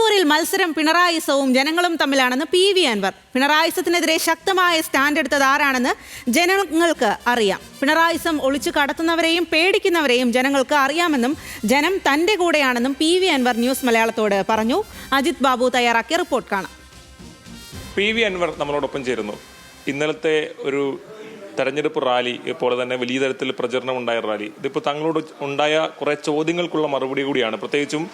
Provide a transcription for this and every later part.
നിലമ്പൂരിൽ മത്സരം പിണറായിസവും ജനങ്ങളും തമ്മിലാണെന്ന് PV അൻവർ. പിണറായിസത്തിനെതിരെ ശക്തമായ സ്റ്റാൻഡ് എടുത്തത് ആരാണെന്ന് ജനങ്ങൾക്ക് അറിയാം. പിണറായിസം ഒളിച്ചു കടത്തുന്നവരെയും പേടിക്കുന്നവരെയും ജനങ്ങൾക്ക് അറിയാമെന്നും ജനം തന്റെ കൂടെയാണെന്നും PV അൻവർ ന്യൂസ് മലയാളത്തോട് പറഞ്ഞു. അജിത് ബാബു തയ്യാറാക്കിയ റിപ്പോർട്ട് കാണാം. PV അൻവർ നമ്മളോടൊപ്പം ചേരുന്നു. ഇന്നലത്തെ ഒരു തെരഞ്ഞെടുപ്പ് റാലി ഇപ്പോൾ തന്നെ വലിയ തരത്തിൽ പ്രചരണം ഉണ്ടായ റാലി, ഇതിപ്പോൾ തങ്ങളോട് ഉണ്ടായ കുറെ ചോദ്യങ്ങൾക്കുള്ള മറുപടി കൂടിയാണ്. പ്രത്യേകിച്ചും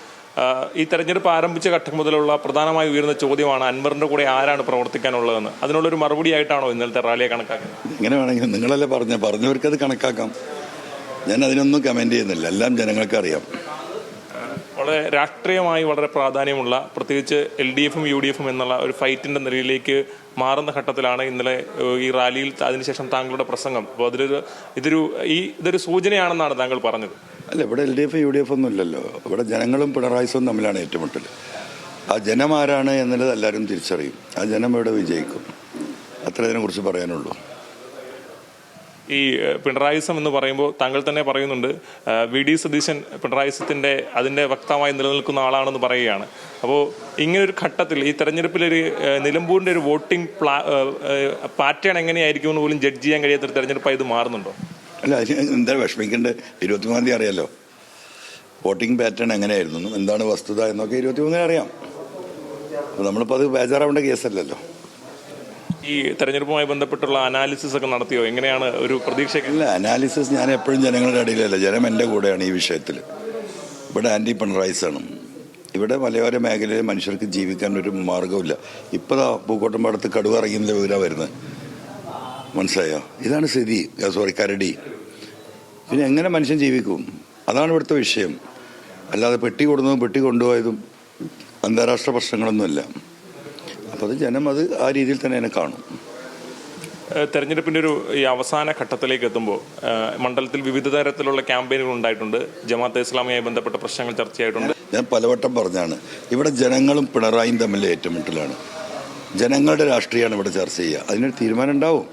ഈ തെരഞ്ഞെടുപ്പ് ആരംഭിച്ച ഘട്ടം മുതലുള്ള പ്രധാനമായി ഉയർന്ന ചോദ്യമാണ് അൻവറിന്റെ കൂടെ ആരാണ് പ്രവർത്തിക്കാനുള്ളതെന്ന്. അതിനുള്ളൊരു മറുപടി ആയിട്ടാണോ ഇന്നലത്തെ റാലിയെ കണക്കാക്കുന്നത്? ഇങ്ങനെ വേണമെങ്കിൽ നിങ്ങളല്ലേ പറഞ്ഞവർക്കത് കണക്കാക്കാം. ഞാൻ അതിനൊന്നും കമന്റ് ചെയ്യുന്നില്ല, എല്ലാം ജനങ്ങൾക്ക് അറിയാം. വളരെ രാഷ്ട്രീയമായി വളരെ പ്രാധാന്യമുള്ള, പ്രത്യേകിച്ച് LDFും UDFും എന്നുള്ള ഒരു ഫൈറ്റിന്റെ നിലയിലേക്ക് മാറുന്ന ഘട്ടത്തിലാണ് ഇന്നലെ ഈ റാലിയിൽ അതിനുശേഷം താങ്കളുടെ പ്രസംഗം. അപ്പോൾ ഇതൊരു സൂചനയാണെന്നാണ് താങ്കൾ പറഞ്ഞത്. അല്ല, ഇവിടെ LDF UDF ഒന്നും ഇല്ലല്ലോ. ഇവിടെ ജനങ്ങളും പിണറായിസവും തമ്മിലാണ് ഏറ്റുമുട്ടൽ. ആ ജനം ആരാണ് എന്നുള്ളത് എല്ലാവരും തിരിച്ചറിയും. ആ ജനം ഇവിടെ വിജയിക്കും. അത്ര ഇതിനെക്കുറിച്ച് പറയാനുള്ളൂ. ഈ പിണറായിസം എന്ന് പറയുമ്പോൾ താങ്കൾ തന്നെ പറയുന്നുണ്ട്, VD സതീശൻ പിണറായിസത്തിന്റെ അതിന്റെ വ്യക്തമായി നിലനിൽക്കുന്ന ആളാണെന്ന് പറയുകയാണ്. അപ്പോൾ ഇങ്ങനൊരു ഘട്ടത്തിൽ ഈ തെരഞ്ഞെടുപ്പിലൊരു നിലമ്പൂരിന്റെ ഒരു വോട്ടിംഗ് പാറ്റേൺ എങ്ങനെയായിരിക്കും എന്ന് പോലും ജഡ്ജ് ചെയ്യാൻ കഴിയാത്തൊരു തെരഞ്ഞെടുപ്പായി ഇത് മാറുന്നുണ്ടോ? അല്ല, എന്താ വിഷമിക്കേണ്ടത്? 23-ാം തീയതി അറിയാലോ വോട്ടിംഗ് പാറ്റേൺ എങ്ങനെയായിരുന്നു, എന്താണ് വസ്തുത എന്നൊക്കെ 23-ന് അറിയാം. അപ്പോൾ നമ്മളിപ്പോൾ അത് ബേജാറാവേണ്ട കേസല്ലല്ലോ. ഈ തെരഞ്ഞെടുപ്പുമായി ബന്ധപ്പെട്ടുള്ള അനാലിസിസ് ഒക്കെ നടത്തിയോ? എങ്ങനെയാണ് ഒരു പ്രതീക്ഷ? ഇല്ല, അനാലിസിസ് ഞാൻ എപ്പോഴും ജനങ്ങളുടെ ഇടയിലല്ല. ജനം എൻ്റെ കൂടെയാണ് ഈ വിഷയത്തിൽ. ഇവിടെ ആൻറ്റി പിണറായിസാണ്. ഇവിടെ മലയോര മേഖലയിൽ മനുഷ്യർക്ക് ജീവിക്കാൻ ഒരു മാർഗമില്ല. ഇപ്പോൾ പൂക്കോട്ടുംപാടത്ത് കടുവ ഇറങ്ങിയ വിവരമാണ് വരുന്നത്. മനസ്സിലായോ? ഇതാണ് സ്ഥിതി. കരടി. പിന്നെ എങ്ങനെ മനുഷ്യൻ ജീവിക്കും? അതാണ് ഇവിടുത്തെ വിഷയം. അല്ലാതെ പെട്ടി കൊടുന്നതും പെട്ടി കൊണ്ടുപോയതും അന്താരാഷ്ട്ര പ്രശ്നങ്ങളൊന്നുമല്ല. അപ്പോൾ അത് ജനം ആ രീതിയിൽ തന്നെ എന്നെ കാണും. തെരഞ്ഞെടുപ്പിൻ്റെ ഈ അവസാന ഘട്ടത്തിലേക്ക് എത്തുമ്പോൾ മണ്ഡലത്തിൽ വിവിധ തരത്തിലുള്ള ക്യാമ്പയിനുകൾ ഉണ്ടായിട്ടുണ്ട്. ജമാഅത്തെ ഇസ്ലാമിയുമായി ബന്ധപ്പെട്ട പ്രശ്നങ്ങൾ ചർച്ചയായിട്ടുണ്ട്. ഞാൻ പലവട്ടം പറഞ്ഞാണ്, ഇവിടെ ജനങ്ങളും പിണറായിയും തമ്മിൽ ഏറ്റുമുട്ടലാണ്. ജനങ്ങളുടെ രാഷ്ട്രീയമാണ് ഇവിടെ ചർച്ച ചെയ്യുക. അതിനൊരു തീരുമാനം ഉണ്ടാവും.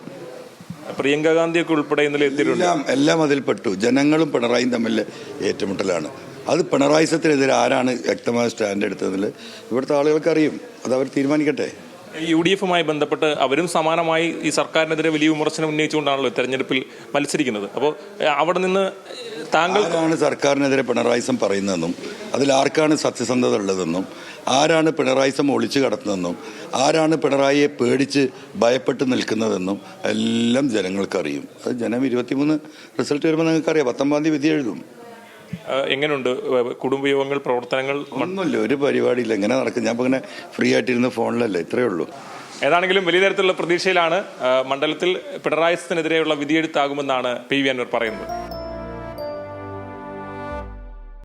പ്രിയങ്ക ഗാന്ധിയൊക്കെ ഉൾപ്പെടെ ഇന്നലെ എത്തിയിട്ടുണ്ട്. എല്ലാം അതിൽപ്പെട്ടു. ജനങ്ങളും പിണറായിയും തമ്മിൽ ഏറ്റുമുട്ടലാണ്. അത് പിണറായിസത്തിനെതിരെ ആരാണ് വ്യക്തമായ സ്റ്റാൻഡ് എടുത്തതിൽ ഇവിടുത്തെ ആളുകൾക്ക് അറിയും. അത് അവർ തീരുമാനിക്കട്ടെ. UDFുമായി ബന്ധപ്പെട്ട് അവരും സമാനമായി ഈ സർക്കാരിനെതിരെ വലിയ വിമർശനം ഉന്നയിച്ചുകൊണ്ടാണല്ലോ തെരഞ്ഞെടുപ്പിൽ മത്സരിക്കുന്നത്. അപ്പോൾ അവിടെ നിന്ന് താങ്കളാണ് സർക്കാരിനെതിരെ പിണറായിസം പറയുന്നതെന്നും അതിൽ ആർക്കാണ് സത്യസന്ധത ഉള്ളതെന്നും ആരാണ് പിണറായിസം ഒളിച്ചു കടത്തുന്നതെന്നും ആരാണ് പിണറായിയെ പേടിച്ച് ഭയപ്പെട്ട് നിൽക്കുന്നതെന്നും എല്ലാം ജനങ്ങൾക്കറിയും. അത് ജനം 23 റിസൾട്ട് വരുമ്പോൾ നിങ്ങൾക്കറിയാം. 19-ാം തീയതി വിധി എഴുതും. എങ്ങനെയുണ്ട് കുടുംബയോഗങ്ങൾ, പ്രവർത്തനങ്ങൾ? ഒന്നുമില്ല, ഒരു പരിപാടിയില്ല. എങ്ങനെ നടക്കും? ഞാൻ ഇങ്ങനെ ഫ്രീ ആയിട്ടിരുന്ന ഫോണിലല്ലേ. ഇത്രയേ ഉള്ളൂ. ഏതാണെങ്കിലും വലിയ തരത്തിലുള്ള പ്രതീക്ഷയിലാണ്. മണ്ഡലത്തിൽ പിണറായിസത്തിനെതിരെയുള്ള വിധിയെഴുത്താകുമെന്നാണ് PV അൻവർ പറയുന്നത്.